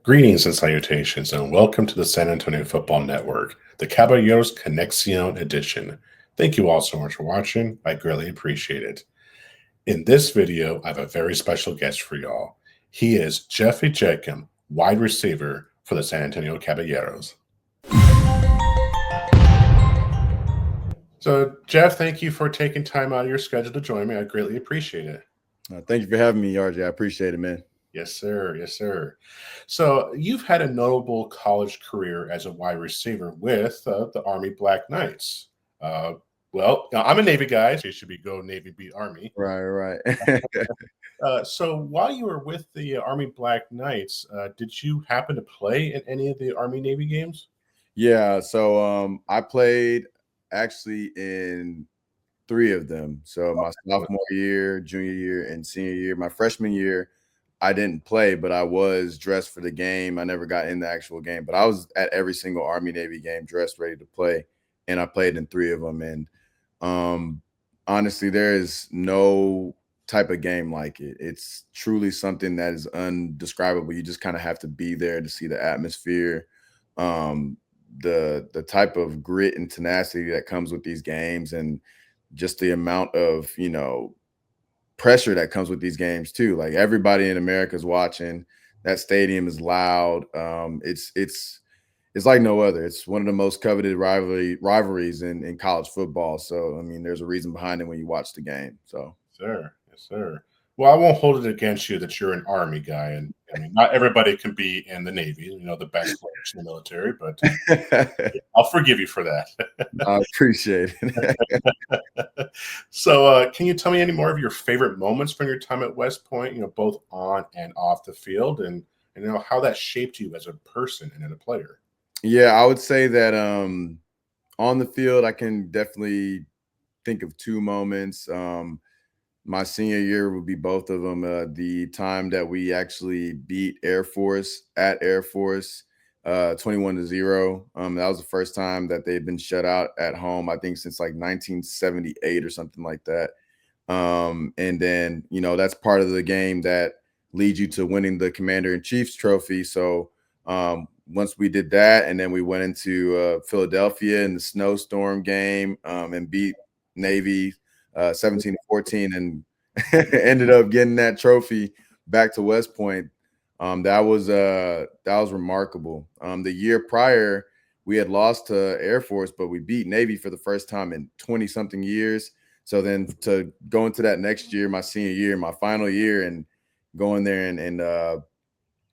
Greetings and salutations, and welcome to the San Antonio Football Network, the Caballeros Conexión edition. Thank you all so much for watching. I greatly appreciate it. In this video, I have a very special guest for y'all. He is Jeff Ejekam, wide receiver for the San Antonio Caballeros. So, Jeff, thank you for taking time out of your schedule to join me. I greatly appreciate it. Thank you for having me, RJ. I appreciate it, man. Yes, sir. Yes, sir. So you've had a notable college career as a wide receiver with the Army Black Knights. Uh, now, I'm a Navy guy, so you should be go Navy beat Army. Right. So while you were with the Army Black Knights, did you happen to play in any of the Army Navy games? Yeah. So I played actually in 3 of them. So my sophomore year, junior year, and senior year. My freshman year, I didn't play, but I was dressed for the game. I never got in the actual game, but I was at every single Army Navy game dressed, ready to play. And I played in 3 of them. And honestly, there is no type of game like it. It's truly something that is undescribable. You just kind of have to be there to see the atmosphere, the type of grit and tenacity that comes with these games, and just the amount of pressure that comes with these games too. Like, everybody in America is watching. That stadium is loud. It's like no other. It's one of the most coveted rivalries in college football. So I mean, there's a reason behind it when you watch the game. So Sir, yes, sir. Well, I won't hold it against you that you're an Army guy, and I mean, not everybody can be in the Navy. The best players in the military, but I'll forgive you for that. I appreciate it. So, can you tell me any more of your favorite moments from your time at West Point? Both on and off the field, and how that shaped you as a person and as a player. Yeah, I would say that on the field, I can definitely think of 2 moments. My senior year would be both of them. The time that we actually beat Air Force at Air Force 21-0. That was the first time that they'd been shut out at home, I think, since like 1978 or something like that. And then, that's part of the game that leads you to winning the Commander-in-Chief's trophy. So once we did that, and then we went into Philadelphia in the snowstorm game and beat Navy 17-14, and ended up getting that trophy back to West Point. That was remarkable. The year prior, we had lost to Air Force, but we beat Navy for the first time in 20-something years. So then to go into that next year, my senior year, my final year, and go in there and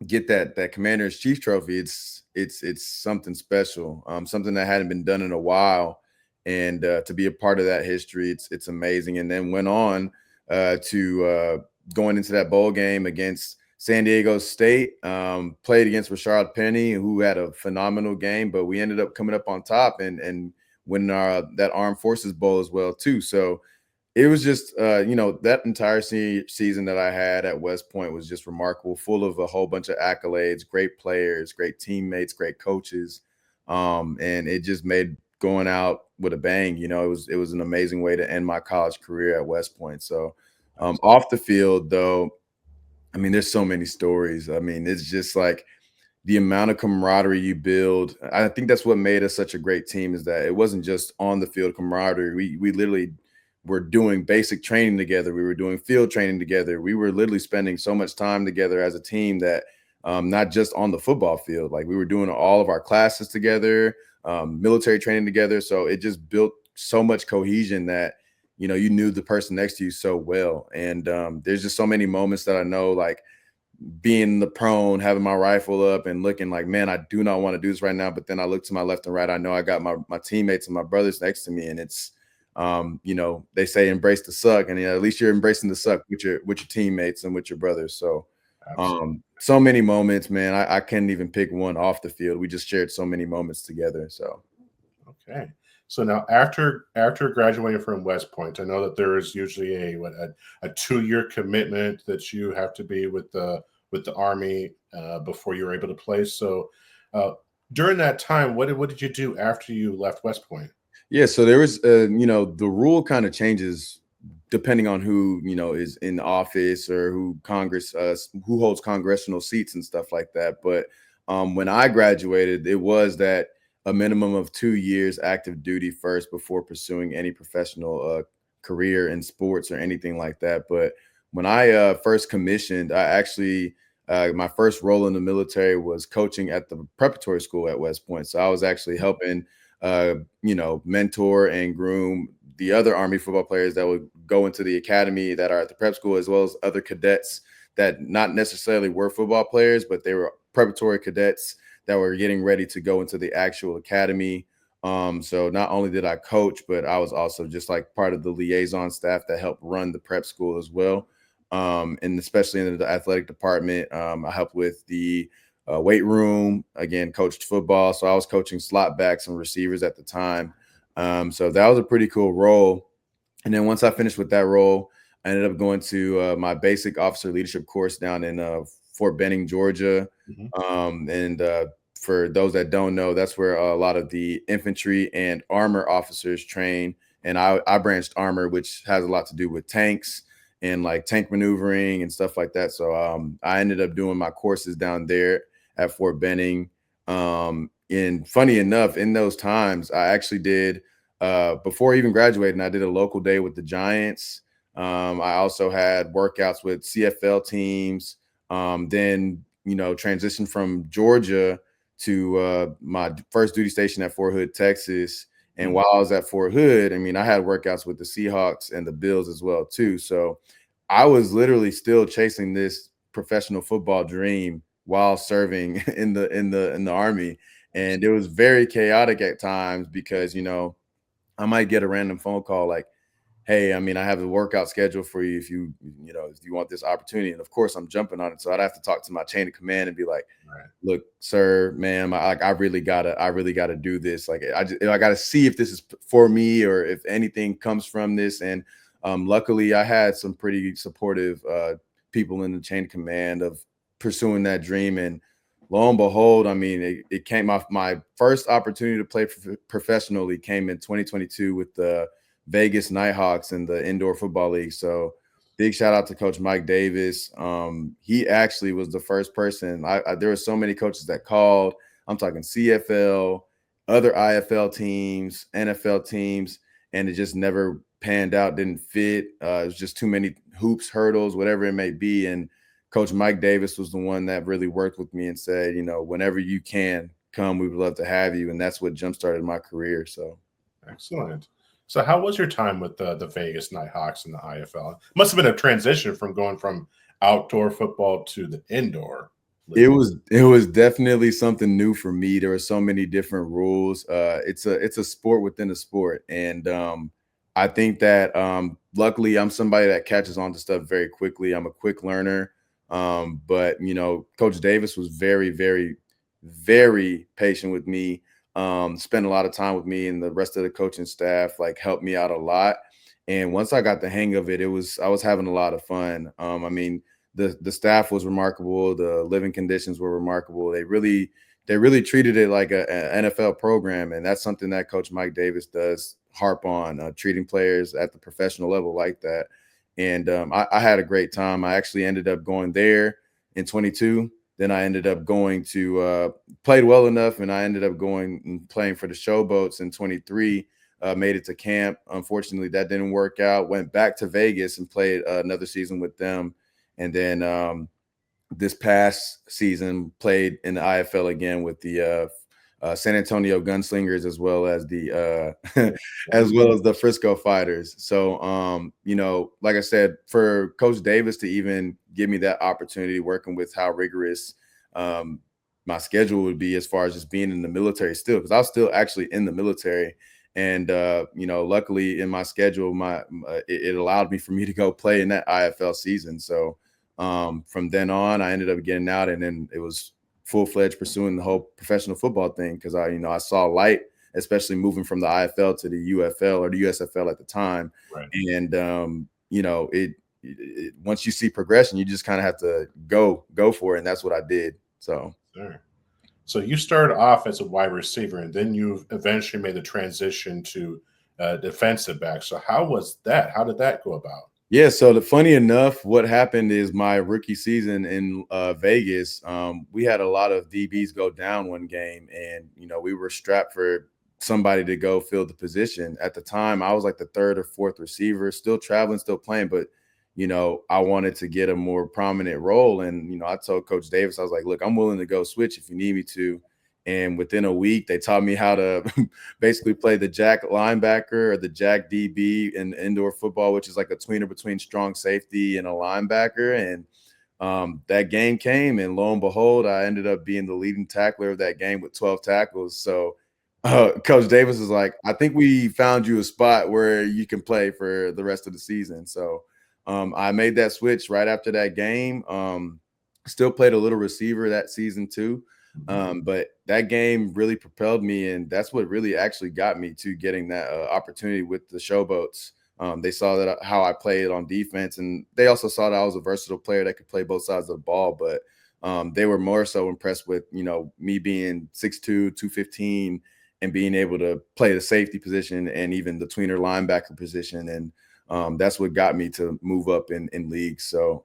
get that Commander's Chief trophy, it's something special, something that hadn't been done in a while. And to be a part of that history, it's amazing. And then went on to going into that bowl game against San Diego State, played against Rashard Penny, who had a phenomenal game, but we ended up coming up on top and winning that Armed Forces Bowl as well too. So it was just, that entire season that I had at West Point was just remarkable, full of a whole bunch of accolades, great players, great teammates, great coaches, and it just made going out with a bang. It was an amazing way to end my college career at West Point. So off the field, though, I mean, there's so many stories. I mean, it's just like the amount of camaraderie you build. I think that's what made us such a great team, is that it wasn't just on the field camaraderie. We literally were doing basic training together. We were doing field training together. We were literally spending so much time together as a team that not just on the football field, like we were doing all of our classes together, military training together. So it just built so much cohesion that, you knew the person next to you so well. And there's just so many moments that I know, like being the prone, having my rifle up and looking like, man, I do not want to do this right now. But then I look to my left and right. I know I got my teammates and my brothers next to me. And it's, they say embrace the suck. And at least you're embracing the suck with your teammates and with your brothers. So so many moments, man. I can't even pick one off the field. We just shared so many moments together. So okay. So now, after graduating from West Point, I know that there is usually a 2-year commitment that you have to be with the Army before you're able to play. So during that time, what did you do after you left West Point? Yeah, so there was the rule kind of changes depending on who, is in office or who holds congressional seats and stuff like that. But when I graduated, it was that a minimum of 2 years active duty first before pursuing any professional career in sports or anything like that. But when I first commissioned, I actually my first role in the military was coaching at the preparatory school at West Point. So I was actually helping, mentor and groom the other Army football players that would go into the academy that are at the prep school, as well as other cadets that not necessarily were football players, but they were preparatory cadets that were getting ready to go into the actual academy. So not only did I coach, but I was also just like part of the liaison staff that helped run the prep school as well. And especially in the athletic department, I helped with the weight room, again, coached football. So I was coaching slot backs and receivers at the time. So that was a pretty cool role. And then once I finished with that role, I ended up going to my basic officer leadership course down in Fort Benning, Georgia. And for those that don't know, that's where a lot of the infantry and armor officers train. And I branched armor, which has a lot to do with tanks and like tank maneuvering and stuff like that. So I ended up doing my courses down there at Fort Benning. And funny enough, in those times, I actually did before even graduating, I did a local day with the Giants. I also had workouts with CFL teams. Then, transitioned from Georgia to my first duty station at Fort Hood, Texas. And while I was at Fort Hood, I mean, I had workouts with the Seahawks and the Bills as well, too. So I was literally still chasing this professional football dream while serving in the Army. And it was very chaotic at times because, I might get a random phone call like, hey, I mean, I have a workout schedule for you if you want this opportunity. And of course I'm jumping on it. So I'd have to talk to my chain of command and be like, look, sir, ma'am, I really gotta do this. Like, I gotta see if this is for me or if anything comes from this. And luckily I had some pretty supportive people in the chain of command of pursuing that dream. And lo and behold, I mean, it came off. My first opportunity to play professionally came in 2022 with the Vegas Nighthawks in the indoor football league. So big shout out to Coach Mike Davis. He actually was the first person. There were so many coaches that called. I'm talking CFL, other IFL teams, NFL teams, and it just never panned out, didn't fit. It was just too many hoops, hurdles, whatever it may be. And Coach Mike Davis was the one that really worked with me and said, whenever you can come, we would love to have you. And that's what jump-started my career. So excellent. So how was your time with the Vegas Nighthawks and the IFL? Must have been a transition from going from outdoor football to the indoor league. It was definitely something new for me. There were so many different rules. It's a sport within a sport. And I think that luckily I'm somebody that catches on to stuff very quickly. I'm a quick learner. But Coach Davis was very, very, very patient with me. Spent a lot of time with me, and the rest of the coaching staff like helped me out a lot. And once I got the hang of it, I was having a lot of fun. I mean, the staff was remarkable. The living conditions were remarkable. They really treated it like an NFL program, and that's something that Coach Mike Davis does harp on, treating players at the professional level like that. And I had a great time. I actually ended up going there in 22. Then I ended up going to played well enough, and I ended up going and playing for the Showboats in 23. Made it to camp. Unfortunately, that didn't work out. Went back to Vegas and played another season with them. And then this past season played in the IFL again with the San Antonio Gunslingers, as well as the as well as the Frisco Fighters. So like I said, for Coach Davis to even give me that opportunity, working with how rigorous my schedule would be as far as just being in the military still, because I was still actually in the military. And luckily in my schedule, it allowed me for me to go play in that IFL season. So from then on, I ended up getting out, and then it was full-fledged pursuing the whole professional football thing, because I saw light, especially moving from the IFL to the UFL or the USFL at the time. Right. And once you see progression, you just kind of have to go for it, and that's what I did. So sure. So you started off as a wide receiver, and then you eventually made the transition to defensive back. So how was that? How did that go about? Yeah, so funny enough, what happened is my rookie season in Vegas, we had a lot of DBs go down one game, and we were strapped for somebody to go fill the position. At the time, I was like the third or fourth receiver, still traveling, still playing, but I wanted to get a more prominent role. And I told Coach Davis, I was like, look, I'm willing to go switch if you need me to. And within a week, they taught me how to basically play the jack linebacker or the jack DB in indoor football, which is like a tweener between strong safety and a linebacker. And that game came, and lo and behold, I ended up being the leading tackler of that game with 12 tackles. So Coach Davis is like, I think we found you a spot where you can play for the rest of the season. So I made that switch right after that game. Still played a little receiver that season too. But that game really propelled me, and that's what really actually got me to getting that opportunity with the Showboats. They saw that how I played on defense, and they also saw that I was a versatile player that could play both sides of the ball. But they were more so impressed with me being 6'2", 215, and being able to play the safety position and even the tweener linebacker position. And that's what got me to move up in leagues. So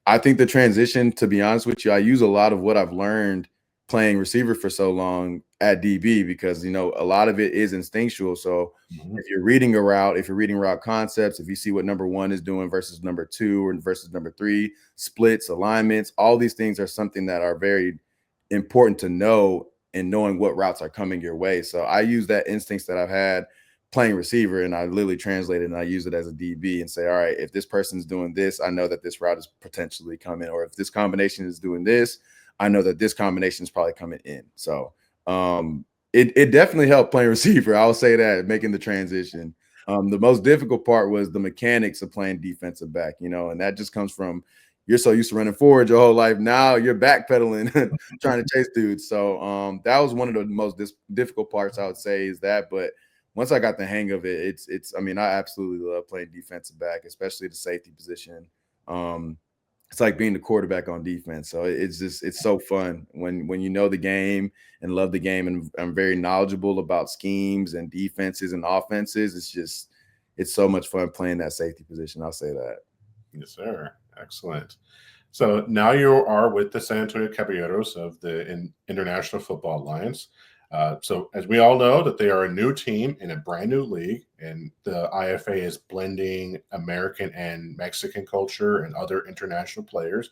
I think the transition, to be honest with you, I use a lot of what I've learned playing receiver for so long at DB, because a lot of it is instinctual. So if you're reading a route, if you're reading route concepts, if you see what number one is doing versus number two or versus number three, splits, alignments, all these things are something that are very important to know, and knowing what routes are coming your way. So I use that instincts that I've had playing receiver, and I literally translate it and I use it as a DB and say, all right, if this person's doing this, I know that this route is potentially coming, or if this combination is doing this, I know that this combination is probably coming in. So it definitely helped playing receiver. I'll say that, making the transition. The most difficult part was the mechanics of playing defensive back, and that just comes from you're so used to running forward your whole life. Now you're backpedaling, trying to chase dudes. So that was one of the most difficult parts, I would say, is that. But once I got the hang of it, I mean, I absolutely love playing defensive back, especially the safety position. It's like being the quarterback on defense. So it's so fun when you know the game and love the game, and I'm very knowledgeable about schemes and defenses and offenses. It's so much fun playing that safety position. I'll say that. Yes, sir. Excellent. So now you are with the San Antonio Caballeros of the International Football Alliance. So as we all know, that they are a new team in a brand new league, and the IFA is blending American and Mexican culture and other international players.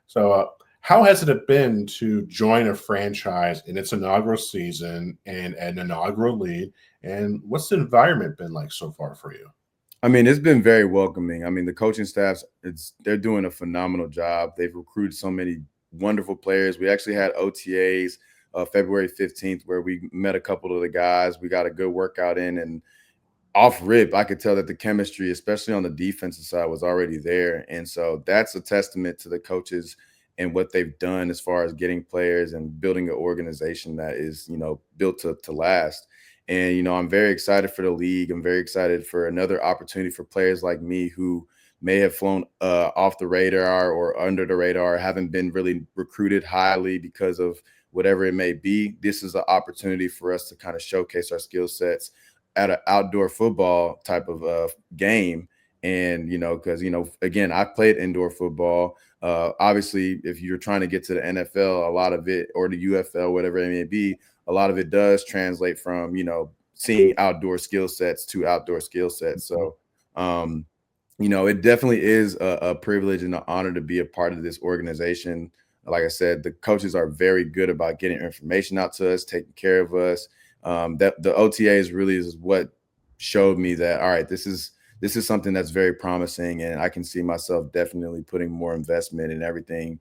So how has it been to join a franchise in its inaugural season and an inaugural league? And what's the environment been like so far for you? I mean, it's been very welcoming. I mean, the coaching staffs, they're doing a phenomenal job. They've recruited so many wonderful players. We actually had OTAs February 15th, where we met a couple of the guys. We got a good workout in, and off rip, I could tell that the chemistry, especially on the defensive side, was already there. And so that's a testament to the coaches and what they've done as far as getting players and building an organization that is, built to last. And, I'm very excited for the league. I'm very excited for another opportunity for players like me who may have flown off the radar or under the radar, haven't been really recruited highly because of whatever it may be. This is an opportunity for us to kind of showcase our skill sets at an outdoor football type of game. And, because, again, I played indoor football. Obviously, if you're trying to get to the NFL, a lot of it, or the UFL, whatever it may be, a lot of it does translate from, seeing outdoor skill sets to outdoor skill sets. So, it definitely is a privilege and an honor to be a part of this organization. Like I said, the coaches are very good about getting information out to us, taking care of us. That the OTAs really is what showed me that, all right, this is something that's very promising, and I can see myself definitely putting more investment and everything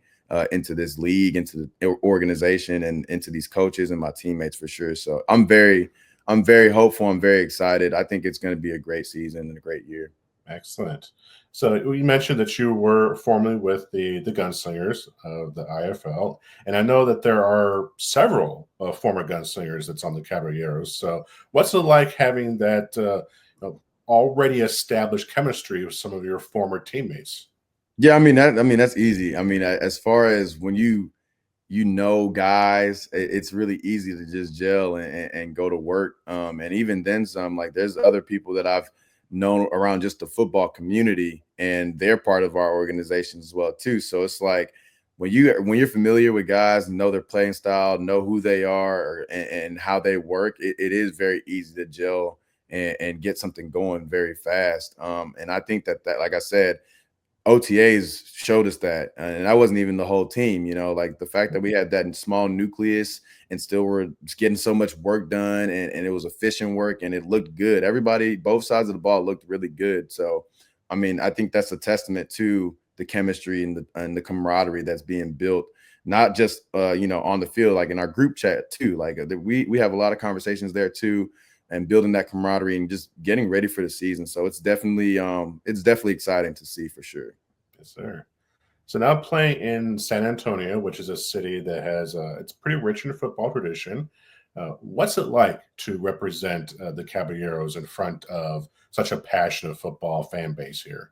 into this league, into the organization, and into these coaches and my teammates for sure. So I'm very hopeful. I'm very excited. I think it's going to be a great season and a great year. Excellent. So you mentioned that you were formerly with the Gunslingers of the IFL, and I know that there are several former Gunslingers that's on the Caballeros. So what's it like having that already established chemistry with some of your former teammates? Yeah, I mean that's easy. I mean, as far as when you guys, it's really easy to just gel and go to work. And even then some, like there's other people that I've known around just the football community, and they're part of our organization as well too. So it's like when you're familiar with guys, know their playing style, know who they are, and how they work, it is very easy to gel and get something going very fast. And I think that like I said, OTAs showed us that, and that wasn't even the whole team. Like the fact that we had that small nucleus and still were getting so much work done, and it was efficient work, and it looked good. Everybody, both sides of the ball looked really good. So, I mean, I think that's a testament to the chemistry and the camaraderie that's being built, not just on the field, like in our group chat too. Like we have a lot of conversations there too, and building that camaraderie and just getting ready for the season. So it's definitely exciting to see for sure. Yes, sir. So now playing in San Antonio, which is a city that has it's pretty rich in football tradition. What's it like to represent the Caballeros in front of such a passionate football fan base here?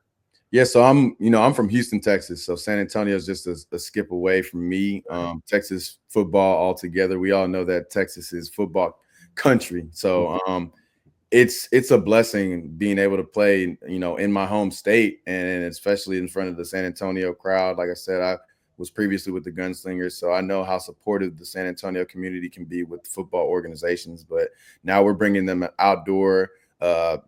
Yeah, so I'm from Houston, Texas. So San Antonio is just a skip away from me. Texas football altogether. We all know that Texas is football country. So it's a blessing being able to play, in my home state, and especially in front of the San Antonio crowd. Like I said, I was previously with the Gunslingers, so I know how supportive the San Antonio community can be with football organizations. But now we're bringing them an outdoor product.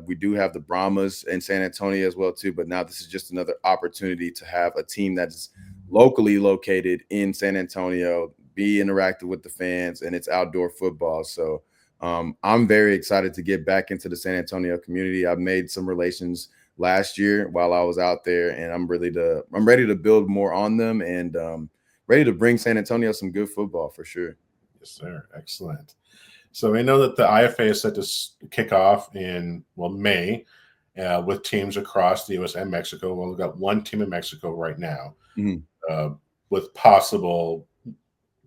We do have the Brahmas in San Antonio as well too, but now this is just another opportunity to have a team that's locally located in San Antonio, be interactive with the fans, and it's outdoor football. So I'm very excited to get back into the San Antonio community. I've made some relations last year while I was out there, and I'm ready to build more on them, and ready to bring San Antonio some good football for sure. Yes, sir. Excellent. So we know that the IFA is set to kick off in May with teams across the U.S. and Mexico. Well, we've got one team in Mexico right now, with possible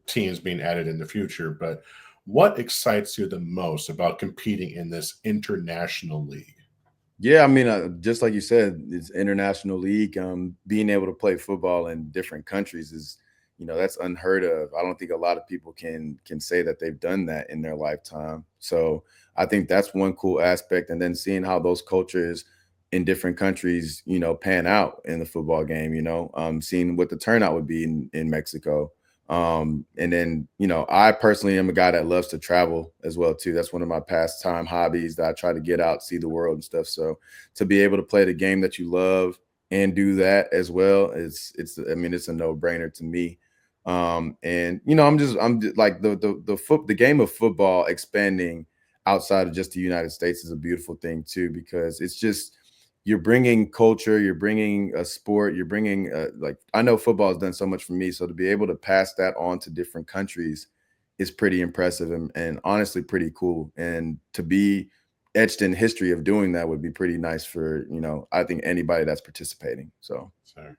teams being added in the future. But what excites you the most about competing in this international league? Yeah, I mean, just like you said, it's international league. Being able to play football in different countries is, that's unheard of. I don't think a lot of people can say that they've done that in their lifetime. So I think that's one cool aspect. And then seeing how those cultures in different countries, pan out in the football game. Seeing what the turnout would be in Mexico. And then, I personally am a guy that loves to travel as well too. That's one of my pastime hobbies that I try to get out, see the world and stuff. So to be able to play the game that you love and do that as well, it's a no-brainer to me. And I'm just like the game of football expanding outside of just the United States is a beautiful thing too, because it's just, you're bringing culture, you're bringing a sport, you're bringing like, I know football has done so much for me. So to be able to pass that on to different countries is pretty impressive, and honestly pretty cool. And to be etched in history of doing that would be pretty nice for, I think anybody that's participating. So. Sure.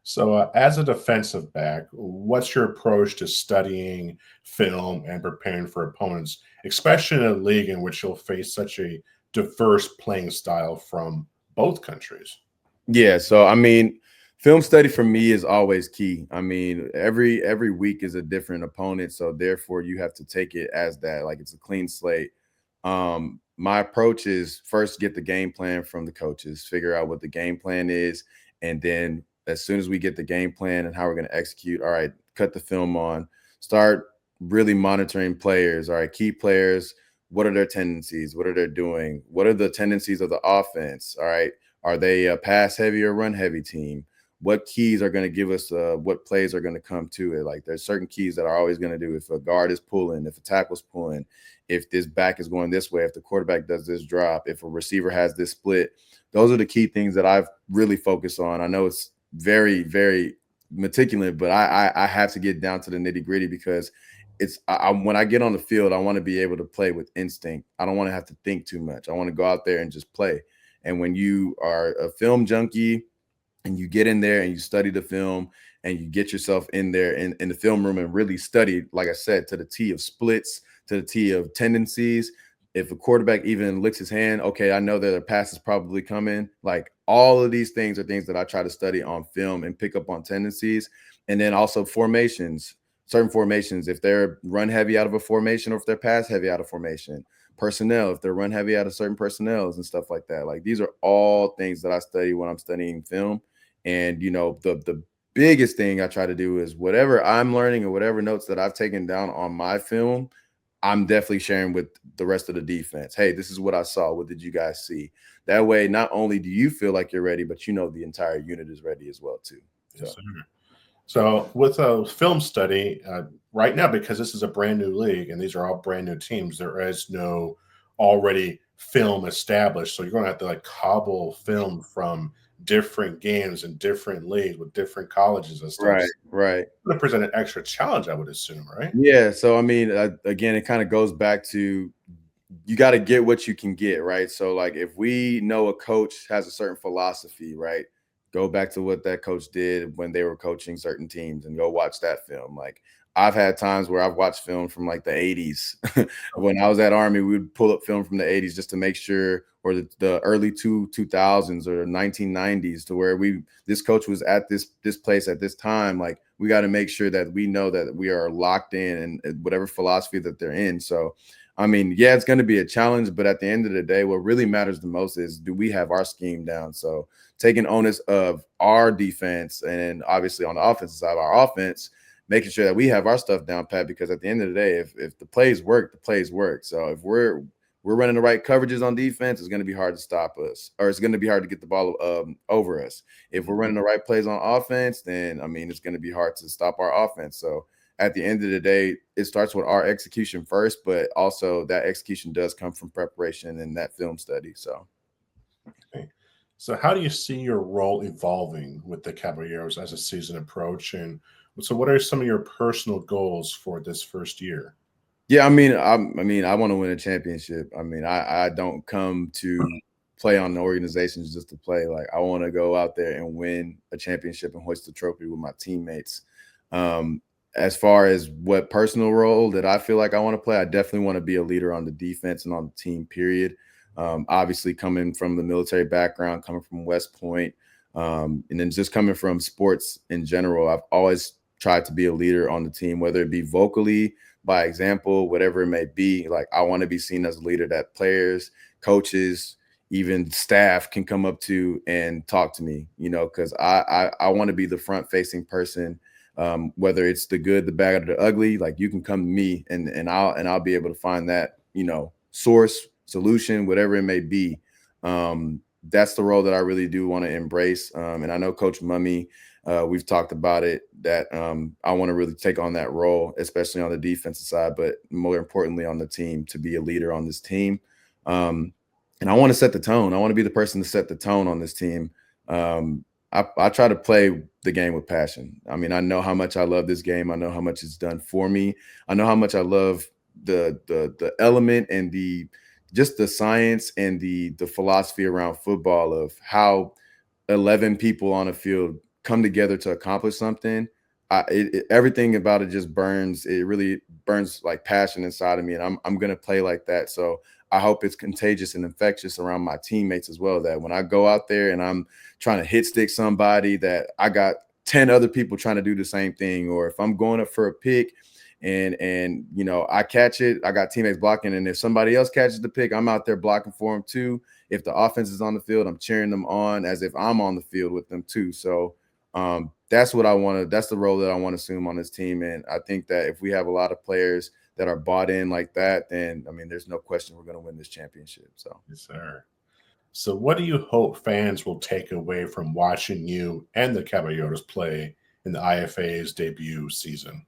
So, as a defensive back, what's your approach to studying film and preparing for opponents, especially in a league in which you'll face such a diverse playing style from both countries? Yeah, so I mean, film study for me is always key. I mean, every week is a different opponent, so therefore you have to take it as that, like it's a clean slate. My approach is first get the game plan from the coaches, figure out what the game plan is, and then as soon as we get the game plan and how we're going to execute, all right, cut the film on, start really monitoring players. All right, key players, what are their tendencies? What are they doing? What are the tendencies of the offense? All right, are they a pass heavy or run heavy team? What keys are going to give us what plays are going to come to it? Like there's certain keys that are always going to do if a guard is pulling, if a tackle's pulling, if this back is going this way, if the quarterback does this drop, if a receiver has this split. Those are the key things that I've really focused on. I know it's very, very meticulous, but I have to get down to the nitty gritty, because it's when I get on the field, I want to be able to play with instinct. I don't want to have to think too much. I want to go out there and just play. And when you are a film junkie and you get in there and you study the film and you get yourself in there in the film room and really study, like I said, to the T of splits, to the T of tendencies, if a quarterback even licks his hand, okay, I know that a pass is probably coming. Like all of these things are things that I try to study on film and pick up on tendencies. And then also formations, certain formations, if they're run heavy out of a formation or if they're pass heavy out of formation, personnel, if they're run heavy out of certain personnels and stuff like that. Like these are all things that I study when I'm studying film. And the biggest thing I try to do is whatever I'm learning or whatever notes that I've taken down on my film, I'm definitely sharing with the rest of the defense. Hey, this is what I saw. What did you guys see? That way, not only do you feel like you're ready, but the entire unit is ready as well too. So. Yes, sir. So with a film study right now, because this is a brand new league and these are all brand new teams, there is no already film established. So you're going to have to like cobble film from different games and different leagues with different colleges and stuff. Right, So right. it's going to present an extra challenge, I would assume, right? Yeah. So I mean, again, it kind of goes back to you got to get what you can get, right? So like if we know a coach has a certain philosophy, right? Go back to what that coach did when they were coaching certain teams and go watch that film. Like I've had times where I've watched film from like the 80s. When I was at Army, we would pull up film from the 80s just to make sure, or the early 2000s or the 1990s, to where this coach was at this place at this time. Like we got to make sure that we know that we are locked in and whatever philosophy that they're in. So I mean, yeah, it's going to be a challenge, but at the end of the day, what really matters the most is, do we have our scheme down? So taking onus of our defense, and obviously on the offensive side, our offense, making sure that we have our stuff down pat, because at the end of the day, if the plays work, the plays work. So if we're running the right coverages on defense, it's going to be hard to stop us, or it's going to be hard to get the ball over us. If we're running the right plays on offense, then I mean, it's going to be hard to stop our offense. So at the end of the day, it starts with our execution first, but also that execution does come from preparation and that film study. So, Okay. So how do you see your role evolving with the Caballeros as a season approach? And so what are some of your personal goals for this first year? yeah, I want to win a championship. I mean, I don't come to play on the organizations just to play. Like I want to go out there and win a championship and hoist the trophy with my teammates. As far as what personal role that I feel like I want to play, I definitely want to be a leader on the defense and on the team, period. Obviously, coming from the military background, coming from West Point, and then just coming from sports in general, I've always tried to be a leader on the team, whether it be vocally, by example, whatever it may be. Like I want to be seen as a leader that players, coaches, even staff can come up to and talk to me, because I want to be the front facing person. Whether it's the good, the bad, or the ugly, like you can come to me and I'll be able to find that, source, solution, whatever it may be. That's the role that I really do want to embrace. And I know Coach Mummy, we've talked about it, that I want to really take on that role, especially on the defensive side, but more importantly on the team, to be a leader on this team. And I want to set the tone. I want to be the person to set the tone on this team. I try to play the game with passion. I mean, I know how much I love this game. I know how much it's done for me. I know how much I love the element and just the science and the philosophy around football, of how 11 people on a field come together to accomplish something. Everything about it just burns. It really burns like passion inside of me, and I'm gonna play like that. So I hope it's contagious and infectious around my teammates as well, that when I go out there and I'm trying to hit stick somebody, that I got 10 other people trying to do the same thing. Or if I'm going up for a pick and I catch it, I got teammates blocking, and if somebody else catches the pick, I'm out there blocking for them too. If the offense is on the field, I'm cheering them on as if I'm on the field with them too. So that's what I want to, that's the role that I want to assume on this team. And I think that if we have a lot of players that are bought in like that, then I mean, there's no question we're going to win this championship. So, Yes, sir. So what do you hope fans will take away from watching you and the Caballeros play in the IFA's debut season?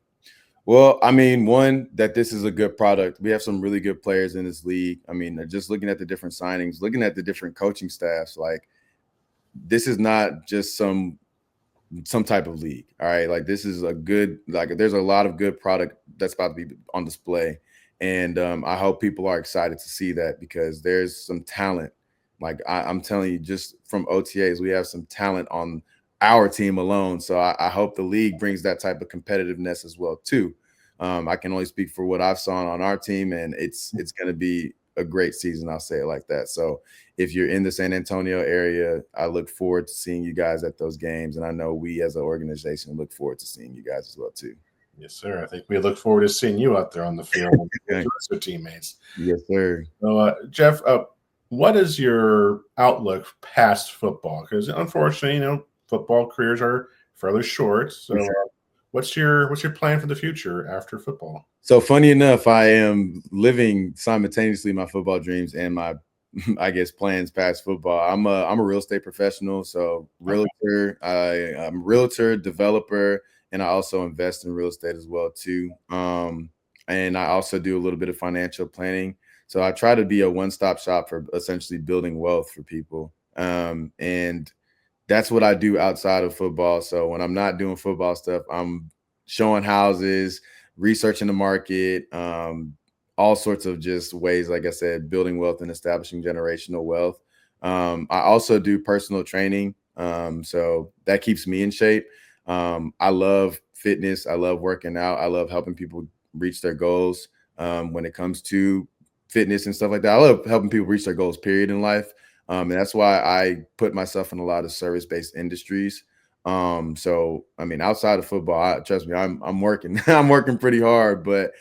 well, I mean, one, that this is a good product. We have some really good players in this league. I mean, just looking at the different signings, looking at the different coaching staffs, like this is not just some type of league. All right. Like this is a good, like there's a lot of good product that's about to be on display. And I hope people are excited to see that, because there's some talent. Like I'm telling you, just from OTAs, we have some talent on our team alone. So I hope the league brings that type of competitiveness as well too. I can only speak for what I've saw on our team, and it's going to be a great season. I'll say it like that. So if you're in the San Antonio area, I look forward to seeing you guys at those games. And I know we as an organization look forward to seeing you guys as well, too. Yes, sir. I think we look forward to seeing you out there on the field with the rest of teammates. Yes, sir. So, Jeff, what is your outlook past football? Because unfortunately, football careers are fairly short. So, Sure. what's your plan for the future after football? So funny enough, I am living simultaneously my football dreams and my, I guess, plans past football. I'm a real estate professional, so realtor. I'm a realtor, developer, and I also invest in real estate as well too. And I also do a little bit of financial planning. So I try to be a one-stop shop for essentially building wealth for people. And that's what I do outside of football. So when I'm not doing football stuff, I'm showing houses, researching the market, all sorts of just ways, like I said, building wealth and establishing generational wealth. I also do personal training. So that keeps me in shape. I love fitness. I love working out. I love helping people reach their goals when it comes to fitness and stuff like that. I love helping people reach their goals, period, in life. And that's why I put myself in a lot of service-based industries. So I mean, outside of football, trust me, I'm working, I'm working pretty hard, but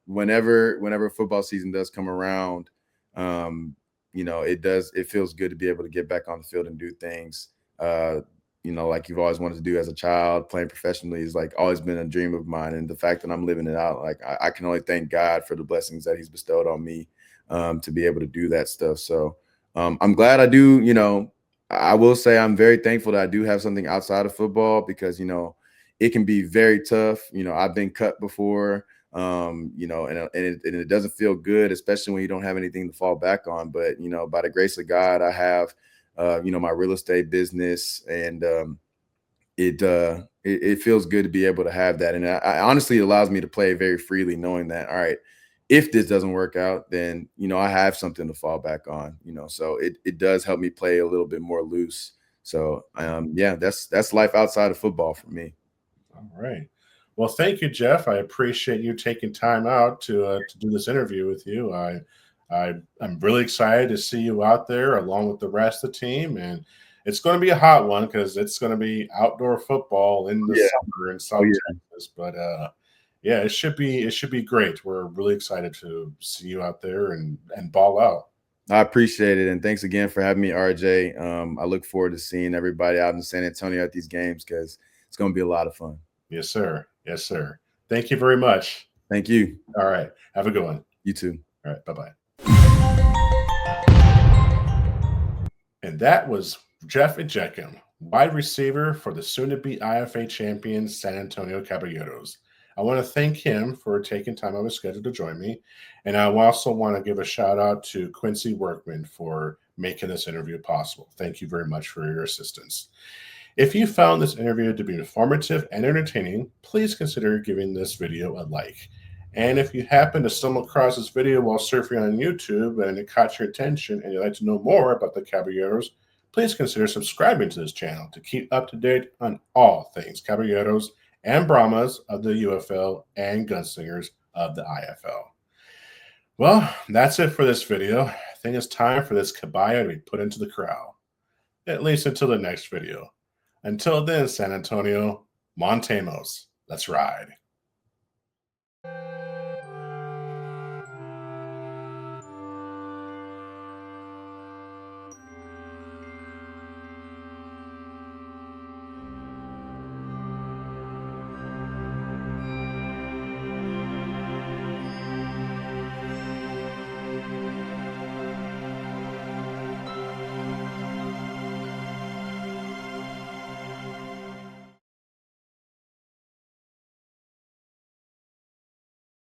whenever football season does come around, it feels good to be able to get back on the field and do things, like you've always wanted to do as a child. Playing professionally is like always been a dream of mine. And the fact that I'm living it out, like I can only thank God for the blessings that he's bestowed on me, to be able to do that stuff. So, I'm glad I do, I will say I'm very thankful that I do have something outside of football because, it can be very tough. I've been cut before, and it doesn't feel good, especially when you don't have anything to fall back on. But, by the grace of God, I have, my real estate business, and it feels good to be able to have that. And I honestly, it allows me to play very freely, knowing that, all right, if this doesn't work out, then, I have something to fall back on, so it does help me play a little bit more loose. So, yeah, that's life outside of football for me. All right. Well, thank you, Jeff. I appreciate you taking time out to do this interview with you. I'm really excited to see you out there along with the rest of the team, and it's going to be a hot one because it's going to be outdoor football in the summer in South Texas. But yeah, it should be great. We're really excited to see you out there and ball out. I appreciate it, and thanks again for having me, RJ. I look forward to seeing everybody out in San Antonio at these games because it's going to be a lot of fun. Yes, sir. Yes, sir. Thank you very much. Thank you. All right. Have a good one. You too. All right. Bye-bye. And that was Jeff Ejekam, wide receiver for the soon-to-be IFA champion San Antonio Caballeros. I want to thank him for taking time out of his schedule to join me. And I also want to give a shout out to Quincy Workman for making this interview possible. Thank you very much for your assistance. If you found this interview to be informative and entertaining, please consider giving this video a like. And if you happen to stumble across this video while surfing on YouTube and it caught your attention and you'd like to know more about the Caballeros, please consider subscribing to this channel to keep up to date on all things Caballeros and Brahmas of the UFL and Gunslingers of the IFL. Well, that's it for this video. I think it's time for this caballo to be put into the corral, at least until the next video. Until then, San Antonio, Montemos, let's ride.